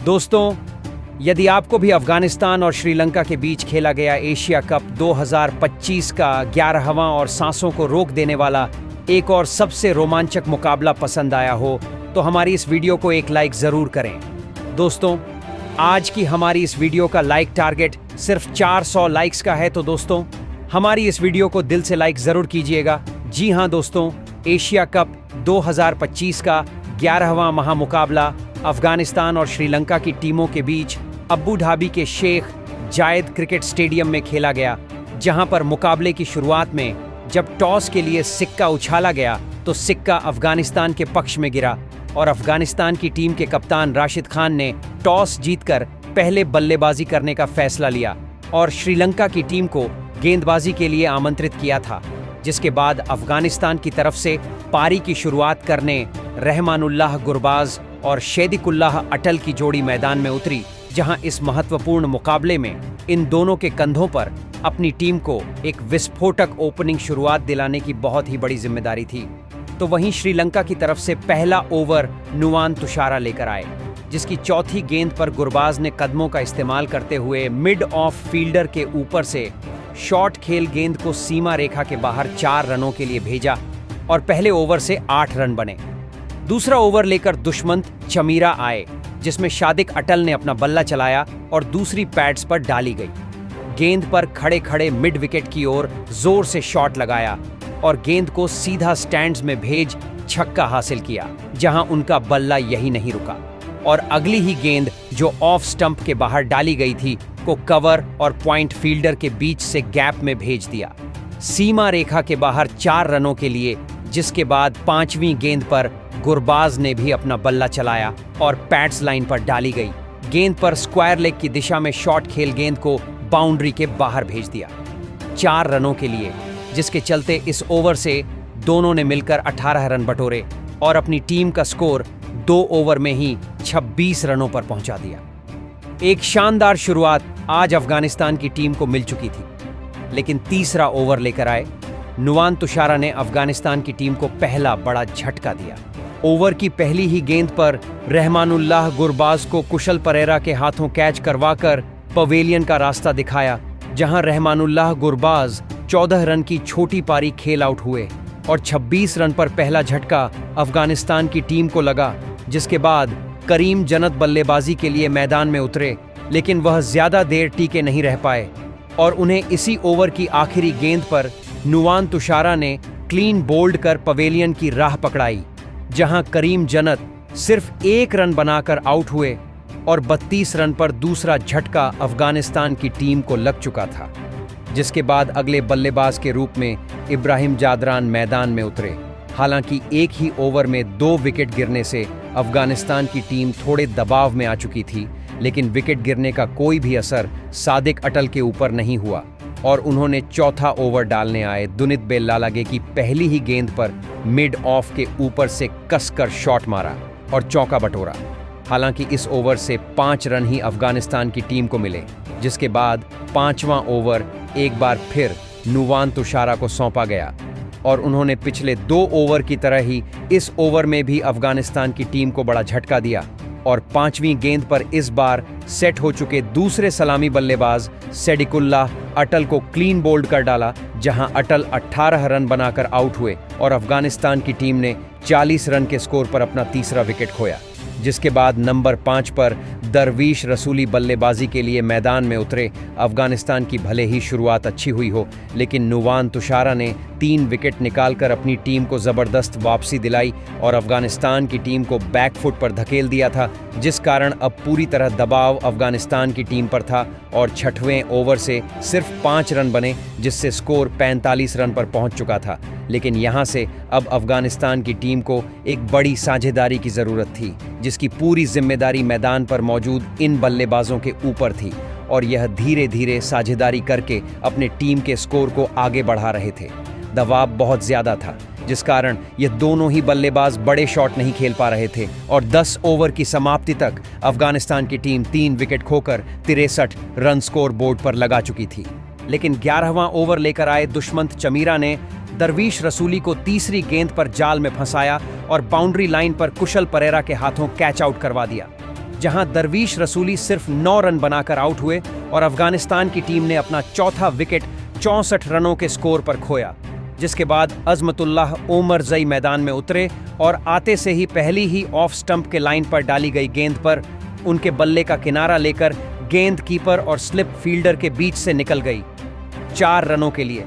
दोस्तों, यदि आपको भी अफगानिस्तान और श्रीलंका के बीच खेला गया एशिया कप 2025 का 11वां और सांसों को रोक देने वाला एक और सबसे रोमांचक मुकाबला पसंद आया हो तो हमारी इस वीडियो को एक लाइक ज़रूर करें। दोस्तों, आज की हमारी इस वीडियो का लाइक टारगेट सिर्फ 400 लाइक्स का है, तो दोस्तों हमारी इस वीडियो को दिल से लाइक ज़रूर कीजिएगा। जी हाँ दोस्तों, एशिया कप 2025 का 11वां महामुकाबला अफगानिस्तान और श्रीलंका की टीमों के बीच अबू धाबी के शेख जायद क्रिकेट स्टेडियम में खेला गया, जहां पर मुकाबले की शुरुआत में जब टॉस के लिए सिक्का उछाला गया तो सिक्का अफगानिस्तान के पक्ष में गिरा और अफगानिस्तान की टीम के कप्तान राशिद खान ने टॉस जीतकर पहले बल्लेबाजी करने का फैसला लिया और श्रीलंका की टीम को गेंदबाजी के लिए आमंत्रित किया था। जिसके बाद अफगानिस्तान की तरफ से पारी की शुरुआत करने रहमानुल्लाह गुरबाज और शेदिकुल्लाह अटल की जोड़ी मैदान में उतरी, जहां इस महत्वपूर्ण मुकाबले में इन दोनों के कंधों पर अपनी टीम को एक विस्फोटक ओपनिंग शुरुआत दिलाने की बहुत ही बड़ी जिम्मेदारी थी। तो वहीं श्रीलंका की तरफ से पहला ओवर नुवान तुषारा लेकर आए, जिसकी चौथी गेंद पर गुरबाज ने कदमों का इस्तेमाल करते हुए मिड ऑफ फील्डर के ऊपर से शॉर्ट खेल गेंद को सीमा रेखा के बाहर 4 रनों के लिए भेजा और पहले ओवर से 8 रन बने। दूसरा ओवर लेकर दुष्मंत चमीरा आए, जिसमें शादिक अटल ने अपना बल्ला चलाया और दूसरी पैड्स पर डाली गई गेंद पर खड़े खड़े मिड विकेट की ओर जोर से शॉट लगाया और गेंद को सीधा स्टैंड्स में भेज छक्का हासिल किया, जहां उनका बल्ला यही नहीं रुका और अगली ही गेंद जो ऑफ स्टंप के बाहर डाली गई थी को कवर और पॉइंट फील्डर के बीच से गैप में भेज दिया सीमा रेखा के बाहर 4 रनों के लिए। जिसके बाद 5वीं गेंद पर गुरबाज ने भी अपना बल्ला चलाया और पैड्स लाइन पर डाली गई गेंद पर स्क्वायर लेग की दिशा में शॉर्ट खेल गेंद को बाउंड्री के बाहर भेज दिया 4 रनों के लिए, जिसके चलते इस ओवर से दोनों ने मिलकर 18 रन बटोरे और अपनी टीम का स्कोर 2 ओवर में ही 26 रनों पर पहुंचा दिया। एक शानदार शुरुआत आज अफगानिस्तान की टीम को मिल चुकी थी, लेकिन तीसरा ओवर लेकर आए नुवान तुषारा ने अफगानिस्तान की टीम को पहला बड़ा झटका दिया। ओवर की पहली ही गेंद पर रहमानुल्लाह गुरबाज को कुशल परेरा के हाथों कैच करवाकर पवेलियन का रास्ता दिखाया, जहां रहमानुल्लाह गुरबाज 14 रन की छोटी पारी खेल आउट हुए और 26 रन पर पहला झटका अफगानिस्तान की टीम को लगा। जिसके बाद करीम जन्नत बल्लेबाजी के लिए मैदान में उतरे, लेकिन वह ज्यादा देर टिके नहीं रह पाए और उन्हें इसी ओवर की आखिरी गेंद पर नुवान तुषारा ने क्लीन बोल्ड कर पवेलियन की राह पकड़ाई, जहां करीम जन्नत सिर्फ 1 रन बनाकर आउट हुए और 32 रन पर दूसरा झटका अफगानिस्तान की टीम को लग चुका था। जिसके बाद अगले बल्लेबाज के रूप में इब्राहिम जादरान मैदान में उतरे। हालांकि एक ही ओवर में 2 विकेट गिरने से अफगानिस्तान की टीम थोड़े दबाव में आ चुकी थी, लेकिन विकेट गिरने का कोई भी असर सादिक अटल के ऊपर नहीं हुआ और उन्होंने चौथा ओवर डालने आए दुनित बेल्लालागे की पहली ही गेंद पर मिड ऑफ के ऊपर से कसकर शॉट मारा और चौका बटोरा। हालांकि इस ओवर से 5 रन ही अफगानिस्तान की टीम को मिले, जिसके बाद 5वां ओवर एक बार फिर नुवान तुषारा को सौंपा गया और उन्होंने पिछले 2 ओवर की तरह ही इस ओवर में भी अफगानिस्तान की टीम को बड़ा झटका दिया और 5वीं गेंद पर इस बार सेट हो चुके दूसरे सलामी बल्लेबाज शेदिकुल्लाह अटल को क्लीन बोल्ड कर डाला, जहां अटल 18 रन बनाकर आउट हुए और अफगानिस्तान की टीम ने 40 रन के स्कोर पर अपना तीसरा विकेट खोया। जिसके बाद नंबर 5 पर दरवीश रसूली बल्लेबाजी के लिए मैदान में उतरे। अफगानिस्तान की भले ही शुरुआत अच्छी हुई हो, लेकिन नुवान तुषारा ने 3 विकेट निकालकर अपनी टीम को ज़बरदस्त वापसी दिलाई और अफगानिस्तान की टीम को बैकफुट पर धकेल दिया था, जिस कारण अब पूरी तरह दबाव अफगानिस्तान की टीम पर था और 6वें ओवर से सिर्फ 5 रन बने, जिससे स्कोर 45 रन पर पहुंच चुका था। लेकिन यहां से अब अफगानिस्तान की टीम को एक बड़ी साझेदारी की ज़रूरत थी, जिसकी पूरी जिम्मेदारी मैदान पर मौजूद इन बल्लेबाजों के ऊपर थी और यह धीरे धीरे साझेदारी करके अपने टीम के स्कोर को आगे बढ़ा रहे थे। दबाव बहुत ज़्यादा था, जिस कारण ये दोनों ही बल्लेबाज बड़े शॉट नहीं खेल पा रहे थे और 10 ओवर की समाप्ति तक अफगानिस्तान की टीम 3 विकेट खोकर 63 रन स्कोर बोर्ड पर लगा चुकी थी। लेकिन 11वां ओवर लेकर आए दुष्मंत चमीरा ने दरवीश रसूली को तीसरी गेंद पर जाल में फंसाया और बाउंड्री लाइन पर कुशल परेरा के हाथों कैच आउट करवा दिया। जहां दरवीश रसूली सिर्फ 9 रन बनाकर आउट हुए और अफगानिस्तान की टीम ने अपना चौथा विकेट 64 रनों के स्कोर पर खोया। जिसके बाद अजमतुल्लाह ओमरजई मैदान में उतरे और आते से ही पहली ही ऑफ स्टंप के लाइन पर डाली गई गेंद पर उनके बल्ले का किनारा लेकर गेंद कीपर और स्लिप फील्डर के बीच से निकल गई 4 रनों के लिए।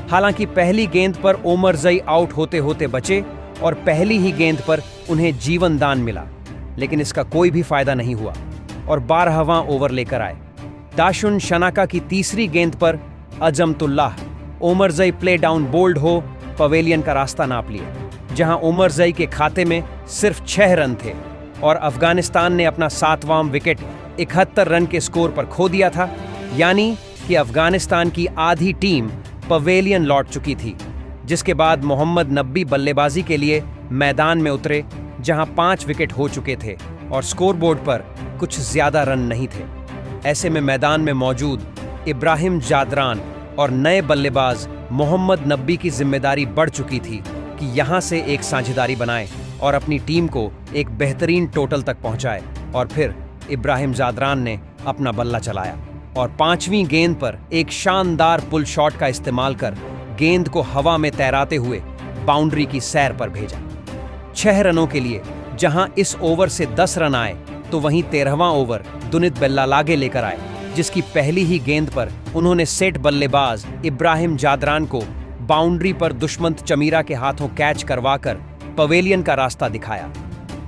हालांकि पहली गेंद पर ओमरजई आउट होते होते बचे और पहली ही गेंद पर उन्हें जीवन दान मिला, लेकिन इसका कोई भी फायदा नहीं हुआ और 12वां ओवर लेकर आए। दाशुन शनाका की तीसरी गेंद पर Azmatullah Omarzai played on bowled हो पवेलियन का रास्ता नाप लिए, जहां ओमरजई के खाते में सिर्फ 6 रन थे और अफगानिस्तान ने अपना 7वां विकेट 71 रन के स्कोर पर खो दिया था। यानी कि अफगानिस्तान की आधी टीम पवेलियन लौट चुकी थी। जिसके बाद मोहम्मद नब्बी बल्लेबाजी के लिए मैदान में उतरे, जहां 5 विकेट हो चुके थे और स्कोरबोर्ड पर कुछ ज्यादा रन नहीं थे। ऐसे में मैदान में मौजूद इब्राहिम जादरान और नए बल्लेबाज मोहम्मद नब्बी की जिम्मेदारी बढ़ चुकी थी कि यहां से एक साझेदारी बनाए और अपनी टीम को एक बेहतरीन टोटल तक पहुंचाए। और फिर इब्राहिम जादरान ने अपना बल्ला चलाया और 5वीं गेंद पर एक शानदार पुल शॉट का इस्तेमाल कर गेंद को हवा में तैराते हुए बाउंड्री की सैर पर भेजा 6 रनों के लिए। जहां इस ओवर से 10 रन आए तो वहीं 13वां ओवर दुनित बेल्लालागे लेकर आए, जिसकी पहली ही गेंद पर उन्होंने सेट बल्लेबाज इब्राहिम जादरान को बाउंड्री पर दुष्मंत चमीरा के हाथों कैच करवाकर पवेलियन का रास्ता दिखाया,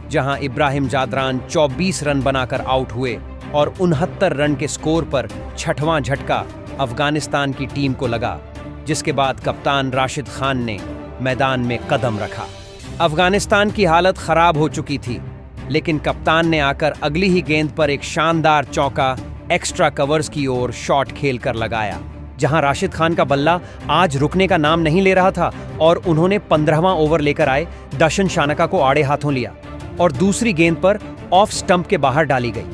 जहां इब्राहिम जादरान 24 रन बनाकर आउट हुए और 69 रन के स्कोर पर 6वां झटका अफगानिस्तान की टीम को लगा। जिसके बाद कप्तान राशिद खान ने मैदान में कदम रखा। अफगानिस्तान की हालत खराब हो चुकी थी, लेकिन कप्तान ने आकर अगली ही गेंद पर एक शानदार चौका एक्स्ट्रा कवर्स की ओर शॉट खेलकर लगाया, जहां राशिद खान का बल्ला आज रुकने का नाम नहीं ले रहा था और उन्होंने 15वां ओवर लेकर आए दाशुन शनाका को आड़े हाथों लिया और दूसरी गेंद पर ऑफ स्टंप के बाहर डाली गई।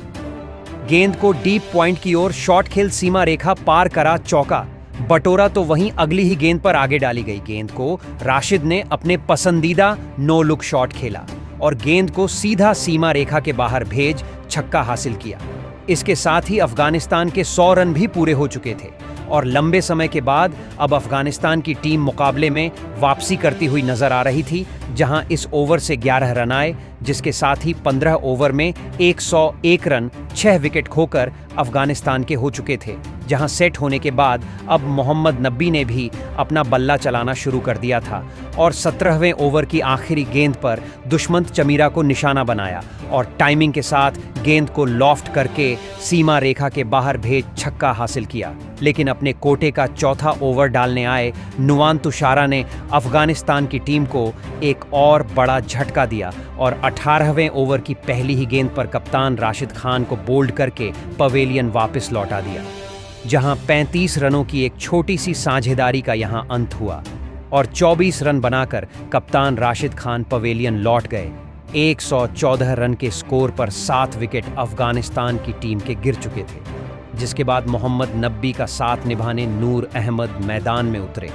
गेंद को डीप पॉइंट की ओर शॉट खेल सीमा रेखा पार करा चौका बटोरा तो वहीं अगली ही गेंद पर आगे डाली गई गेंद को राशिद ने अपने पसंदीदा नो लुक शॉट खेला और गेंद को सीधा सीमा रेखा के बाहर भेज छक्का हासिल किया। इसके साथ ही अफगानिस्तान के 100 रन भी पूरे हो चुके थे और लंबे समय के बाद अब अफगानिस्तान की टीम मुकाबले में वापसी करती हुई नजर आ रही थी, जहां इस ओवर से 11 रन आए, जिसके साथ ही 15 ओवर में 101 रन 6 विकेट खोकर अफगानिस्तान के हो चुके थे। जहां सेट होने के बाद अब मोहम्मद नब्बी ने भी अपना बल्ला चलाना शुरू कर दिया था और 17वें ओवर की आखिरी गेंद पर दुष्मंत चमीरा को निशाना बनाया और टाइमिंग के साथ गेंद को लॉफ्ट करके सीमा रेखा के बाहर भेज छक्का हासिल किया। लेकिन अपने कोटे का चौथा ओवर डालने आए नुवान तुषारा ने अफगानिस्तान की टीम को एक और बड़ा झटका दिया और 18वें ओवर की पहली ही गेंद पर कप्तान राशिद खान को बोल्ड करके पवेलियन वापस लौटा दिया, जहां 35 रनों की एक छोटी सी साझेदारी का यहां अंत हुआ और 24 रन बनाकर कप्तान राशिद खान पवेलियन लौट गए। 114 रन के स्कोर पर 7 विकेट अफगानिस्तान की टीम के गिर चुके थे, जिसके बाद मोहम्मद नब्बी का साथ निभाने नूर अहमद मैदान में उतरे।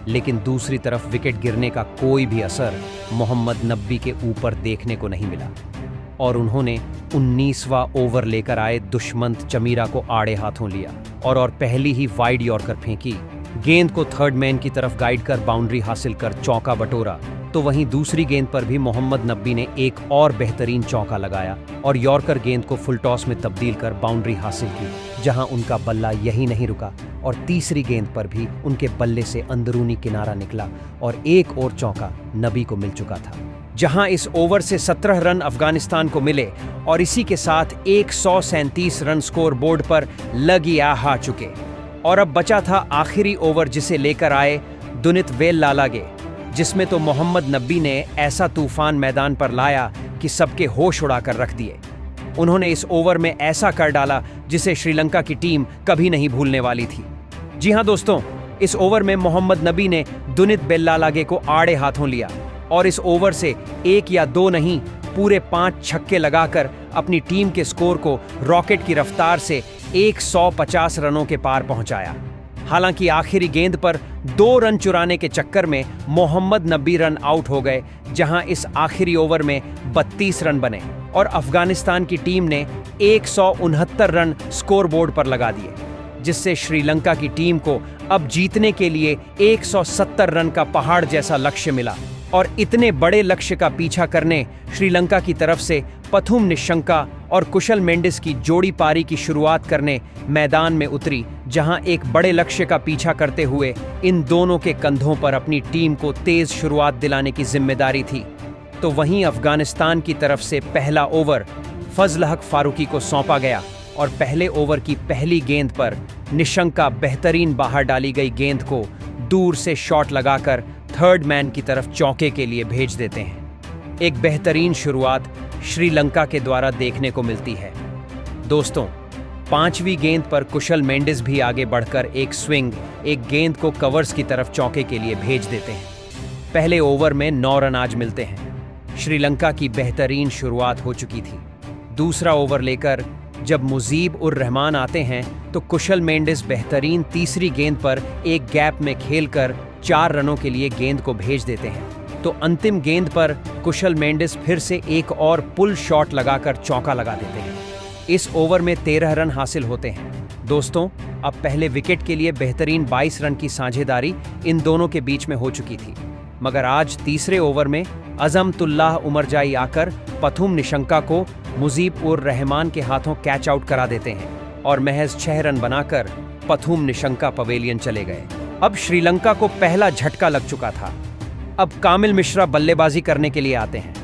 लेकिन दूसरी तरफ विकेट गिरने का कोई भी असर मोहम्मद नब्बी के ऊपर देखने को नहीं मिला और उन्होंने 19वां ओवर लेकर आए दुष्मंत चमीरा को आड़े हाथों लिया और पहली ही वाइड यॉर्कर फेंकी। गेंद को थर्ड मैन की तरफ गाइड कर बाउंड्री हासिल कर चौका बटोरा तो वहीं दूसरी गेंद पर भी मोहम्मद नब्बी ने एक और बेहतरीन चौका लगाया और यॉर्कर गेंद को फुल टॉस में तब्दील कर बाउंड्री हासिल की, जहां उनका बल्ला यही नहीं रुका और तीसरी गेंद पर भी उनके बल्ले से अंदरूनी किनारा निकला और एक और चौका नबी को मिल चुका था। जहां इस ओवर से 17 रन अफगानिस्तान को मिले और इसी के साथ 137 रन स्कोर बोर्ड पर लगी आ चुके और अब बचा था आखिरी ओवर, जिसे लेकर आए दुनित बेल्लालागे, जिसमें तो मोहम्मद नब्बी ने ऐसा तूफान मैदान पर लाया कि सबके होश उड़ाकर रख दिए। उन्होंने इस ओवर में ऐसा कर डाला जिसे श्रीलंका की टीम कभी नहीं भूलने वाली थी। जी हां दोस्तों, इस ओवर में मोहम्मद नबी ने दुनित बेल्लालागे को आड़े हाथों लिया और इस ओवर से 1 या 2 नहीं पूरे 5 छक्के लगाकर अपनी टीम के स्कोर को रॉकेट की रफ्तार से 150 रनों के पार पहुंचाया। हालांकि आखिरी गेंद पर 2 रन चुराने के चक्कर में मोहम्मद नबी रन आउट हो गए, जहां इस आखिरी ओवर में 32 रन बने और अफगानिस्तान की टीम ने 169 रन स्कोरबोर्ड पर लगा दिए, जिससे श्रीलंका की टीम को अब जीतने के लिए 170 रन का पहाड़ जैसा लक्ष्य मिला। और इतने बड़े लक्ष्य का पीछा करने श्रीलंका की तरफ से पथुम निशंका और कुशल मेंडिस की जोड़ी पारी की शुरुआत करने मैदान में उतरी, जहां एक बड़े लक्ष्य का पीछा करते हुए इन दोनों के कंधों पर अपनी टीम को तेज शुरुआत दिलाने की जिम्मेदारी थी। तो वहीं अफगानिस्तान की तरफ से पहला ओवर फजल हक फारूकी को सौंपा गया और पहले ओवर की पहली गेंद पर निशंका बेहतरीन बाहर डाली गई गेंद को दूर से शॉट लगाकर थर्ड मैन की तरफ चौके के लिए भेज देते हैं। एक बेहतरीन शुरुआत श्रीलंका के द्वारा देखने को मिलती है। दोस्तों, 5वीं गेंद पर कुशल मेंडिस भी आगे बढ़कर एक स्विंग, एक गेंद को कवर्स की तरफ चौके के लिए भेज देते हैं। पहले ओवर में 9 रन आज मिलते हैं। श्रीलंका की बेहतरीन शुरुआत हो चुकी थी। दूसरा ओवर लेकर जब मुजीब उर रहमान आते हैं तो कुशल मेंडिस बेहतरीन तीसरी गेंद पर एक गैप में खेलकर 4 रनों के लिए गेंद को भेज देते हैं। तो अंतिम गेंद पर कुशल मेंडिस फिर से एक और पुल शॉट लगाकर चौका लगा देते हैं। इस ओवर में 13 रन हासिल होते हैं। दोस्तों, अब पहले विकेट के लिए बेहतरीन 22 रन की साझेदारी इन दोनों के बीच में हो चुकी थी, मगर आज तीसरे ओवर में अजमतुल्लाह उमरजाई आकर पथुम निशंका को मुजीब उर रहमान के हाथों कैच आउट करा देते हैं और महज 6 रन बनाकर पथुम निशंका पवेलियन चले गए। अब श्रीलंका को पहला झटका लग चुका था। अब कामिल मिश्रा बल्लेबाजी करने के लिए आते हैं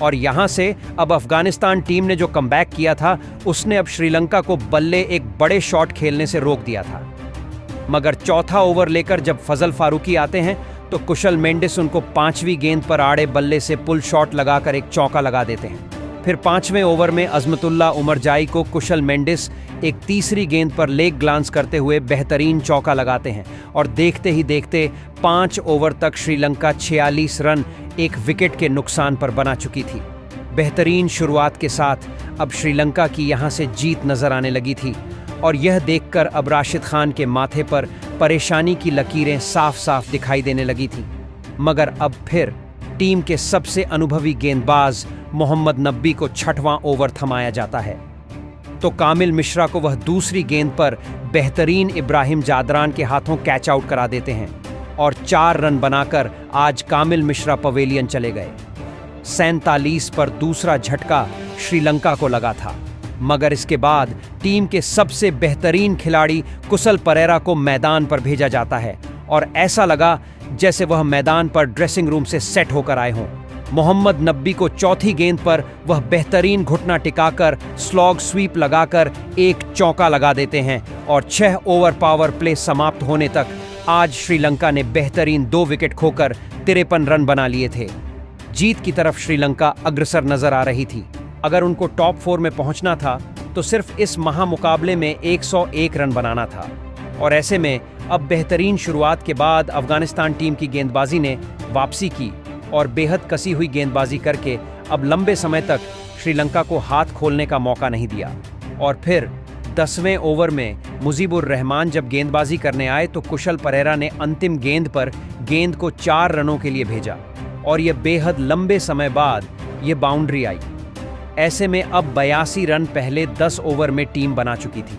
और यहां से अब अफगानिस्तान टीम ने जो कमबैक किया था उसने अब श्रीलंका को बल्ले एक बड़े शॉट खेलने से रोक दिया था। मगर चौथा ओवर लेकर जब फजल फारूकी आते हैं तो कुशल मेंडिस उनको 5वीं गेंद पर आड़े बल्ले से पुल शॉट लगाकर एक चौका लगा देते हैं। फिर 5वें ओवर में अजमतुल्लाह उमरजाई को कुशल मेंडिस एक तीसरी गेंद पर लेग ग्लांस करते हुए बेहतरीन चौका लगाते हैं और देखते ही देखते 5 ओवर तक श्रीलंका 46 रन एक विकेट के नुकसान पर बना चुकी थी। बेहतरीन शुरुआत के साथ अब श्रीलंका की यहां से जीत नजर आने लगी थी और यह देखकर अब राशिद खान के माथे पर परेशानी की लकीरें साफ साफ दिखाई देने लगी थीं। मगर अब फिर टीम के सबसे अनुभवी गेंदबाज मोहम्मद नबी को 6वां ओवर थमाया जाता है तो कामिल मिश्रा को वह दूसरी गेंद पर बेहतरीन इब्राहिम जादरान के हाथों कैच आउट करा देते हैं और 4 रन बनाकर आज कामिल मिश्रा पवेलियन चले गए। 47 पर दूसरा झटका श्रीलंका को लगा था, मगर इसके बाद टीम के सबसे बेहतरीन खिलाड़ी कुशल परेरा को मैदान पर भेजा जाता है और ऐसा लगा जैसे वह मैदान पर ड्रेसिंग रूम से सेट होकर आए हों। मोहम्मद नबी को चौथी गेंद पर वह बेहतरीन घुटना टिकाकर स्लॉग स्वीप लगाकर एक चौका लगा देते हैं और 6 ओवर पावर प्ले समाप्त होने तक आज श्रीलंका ने बेहतरीन 2 विकेट खोकर 53 रन बना लिए थे। जीत की तरफ श्रीलंका अग्रसर नजर आ रही थी। अगर उनको टॉप 4 में पहुंचना था तो सिर्फ इस महामुकाबले में 101 रन बनाना था और ऐसे में अब बेहतरीन शुरुआत के बाद अफगानिस्तान टीम की गेंदबाजी ने वापसी की और बेहद कसी हुई गेंदबाजी करके अब लंबे समय तक श्रीलंका को हाथ खोलने का मौका नहीं दिया। और फिर 10वें ओवर में मुजीबुर रहमान जब गेंदबाजी करने आए तो कुशल परेरा ने अंतिम गेंद पर गेंद को 4 रनों के लिए भेजा और यह बेहद लंबे समय बाद ये बाउंड्री आई। ऐसे में अब 82 रन पहले 10 ओवर में टीम बना चुकी थी,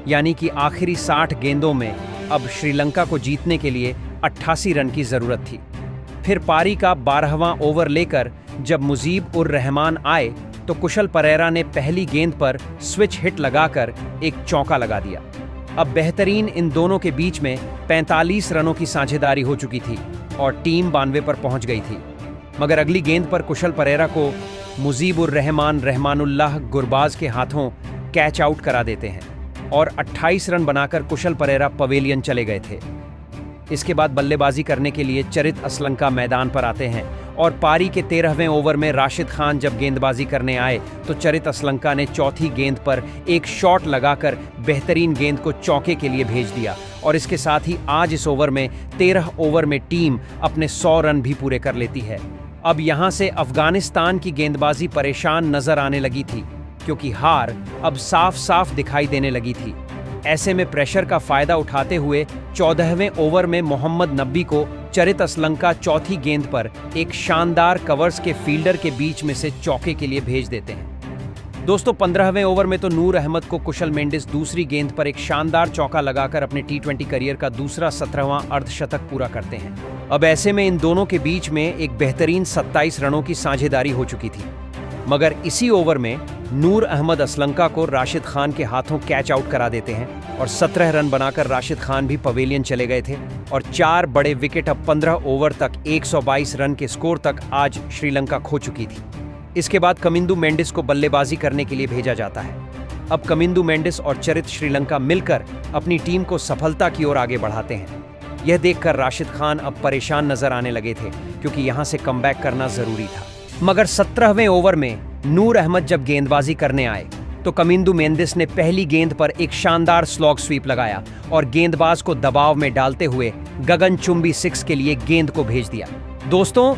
यानी कि आखिरी 60 गेंदों में अब श्रीलंका को जीतने के लिए 88 रन की जरूरत थी। फिर पारी का 12वां ओवर लेकर जब मुजीब उर रहमान आए तो कुशल परेरा ने पहली गेंद पर स्विच हिट लगाकर एक चौका लगा दिया। अब बेहतरीन इन दोनों के बीच में 45 रनों की साझेदारी हो चुकी थी और टीम 92 पर पहुंच गई थी। मगर अगली गेंद पर कुशल परेरा को मुजीब उर रहमान रहमानुल्लाह गुरबाज के हाथों कैच आउट करा देते हैं और 28 रन बनाकर कुशल परेरा पवेलियन चले गए थे। इसके बाद बल्लेबाजी करने के लिए चरित असलंका मैदान पर आते हैं और पारी के 13वें ओवर में राशिद खान जब गेंदबाजी करने आए तो चरित असलंका ने चौथी गेंद पर एक शॉट लगाकर बेहतरीन गेंद को चौके के लिए भेज दिया और इसके साथ ही आज इस ओवर में 13 ओवर में टीम अपने 100 रन भी पूरे कर लेती है। अब यहां से अफगानिस्तान की गेंदबाजी परेशान नजर आने लगी थी क्योंकि हार अब साफ साफ दिखाई देने लगी थी। ऐसे में प्रेशर का फायदा उठाते हुए 14वें ओवर में मोहम्मद नबी को चरित असलंका चौथी गेंद पर एक शानदार कवर्स के फील्डर के बीच में से चौके के लिए भेज देते हैं। दोस्तों 15वें ओवर में तो नूर अहमद को कुशल मेंडिस दूसरी गेंद पर एक शानदार चौका लगाकर अपने T20 करियर का दूसरा 17वां अर्धशतक पूरा करते हैं। अब ऐसे में इन दोनों के बीच में एक बेहतरीन 27 रनों की साझेदारी हो चुकी थी, मगर इसी ओवर में नूर अहमद असलंका को राशिद खान के हाथों कैच आउट करा देते हैं और 17 रन बनाकर राशिद खान भी पवेलियन चले गए थे और 4 बड़े विकेट अब 15 ओवर तक 122 रन के स्कोर तक आज श्रीलंका खो चुकी थी। इसके बाद कमिंदु मेंडिस को बल्लेबाजी करने के लिए भेजा जाता है। अब कमिंदु मेंडिस और चरित श्रीलंका मिलकर अपनी टीम को सफलता की ओर आगे बढ़ाते हैं। यह देखकर राशिद खान अब परेशान नजर आने लगे थे, क्योंकि यहां से कमबैक करना जरूरी था। मगर 17वें ओवर में नूर अहमद जब गेंदबाजी करने आए तो कमिंदु मेंडिस ने पहली गेंद पर एक शानदार स्लॉग स्वीप लगाया और गेंदबाज को दबाव में डालते हुए गगनचुंबी 6 के लिए गेंद को भेज दिया। दोस्तों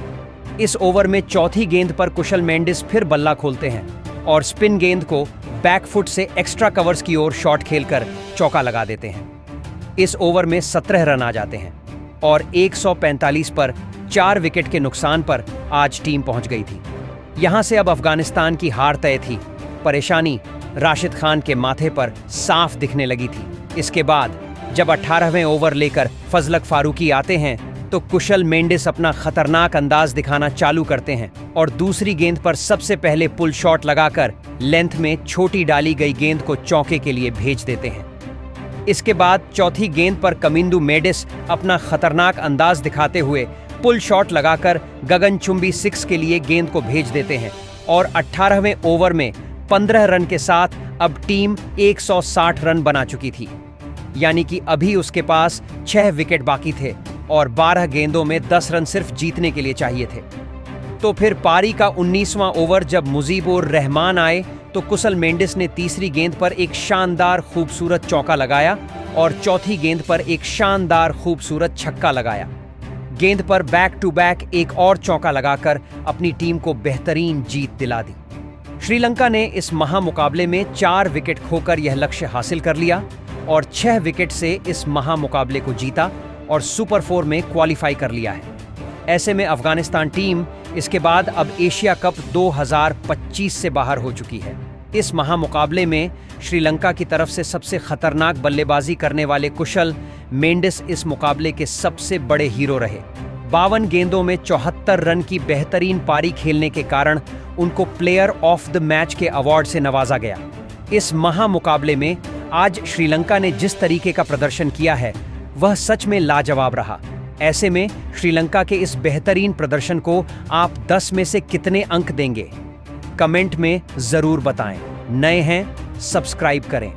इस ओवर में चौथी गेंद पर कुशल मेंडिस फिर बल्ला खोलते हैं और स्पिन गेंद को बैकफुट से एक्स्ट्रा कवर्स की ओर शॉट खेलकर चौका लगा देते हैं। इस ओवर में 17 रन आ जाते हैं और 145 पर 4 विकेट के नुकसान पर आज टीम पहुंच गई थी। यहां से अब अफगानिस्तान की हार तय थी। परेशानी राशिद खान के माथे पर साफ दिखने लगी थी। इसके बाद जब 18वें ओवर लेकर फजलक फारूकी आते हैं तो कुशल मेंडिस अपना खतरनाक अंदाज दिखाना चालू करते हैं और दूसरी गेंद पर सबसे पहले पुल शॉट लगाकर लेंथ में छोटी डाली गई गेंद को चौके के लिए भेज देते हैं। इसके बाद चौथी गेंद पर कमिंदु मेंडिस अपना खतरनाक अंदाज दिखाते हुए पुल शॉट लगाकर गगनचुंबी 6 के लिए गेंद को भेज देते हैं और 18वें ओवर में 15 रन के साथ अब टीम 160 रन बना चुकी थी, यानी कि अभी उसके पास 6 विकेट बाकी थे और 12 गेंदों में 10 रन सिर्फ जीतने के लिए चाहिए थे। तो फिर पारी का 19वां ओवर जब मुजीबुर रहमान आए तो कुशल मेंडिस ने तीसरी गेंद पर एक शानदार खूबसूरत चौका लगाया और चौथी गेंद पर एक शानदार खूबसूरत छक्का लगाया। गेंद पर बैक टू बैक एक और चौका लगाकर अपनी टीम को बेहतरीन जीत दिला दी। श्रीलंका ने इस महामुकाबले में 4 विकेट खोकर यह लक्ष्य हासिल कर लिया और 6 विकेट से इस महामुकाबले को जीता और सुपर 4 में क्वालिफाई कर लिया है। ऐसे में अफगानिस्तान टीम इसके बाद अब एशिया कप 2025 से बाहर हो चुकी है। इस महामुकाबले में श्रीलंका की तरफ से सबसे खतरनाक बल्लेबाजी करने वाले कुशल मेंडिस इस मुकाबले के सबसे बड़े हीरो रहे। 52 गेंदों में 74 रन की बेहतरीन पारी खेलने के कारण उनको प्लेयर ऑफ द मैच के अवार्ड से नवाजा गया। इस महामुकाबले में आज श्रीलंका ने जिस तरीके का प्रदर्शन किया है वह सच में लाजवाब रहा। ऐसे में श्रीलंका के इस बेहतरीन प्रदर्शन को आप 10 में से कितने अंक देंगे? कमेंट में जरूर बताएं। नए हैं सब्सक्राइब करें।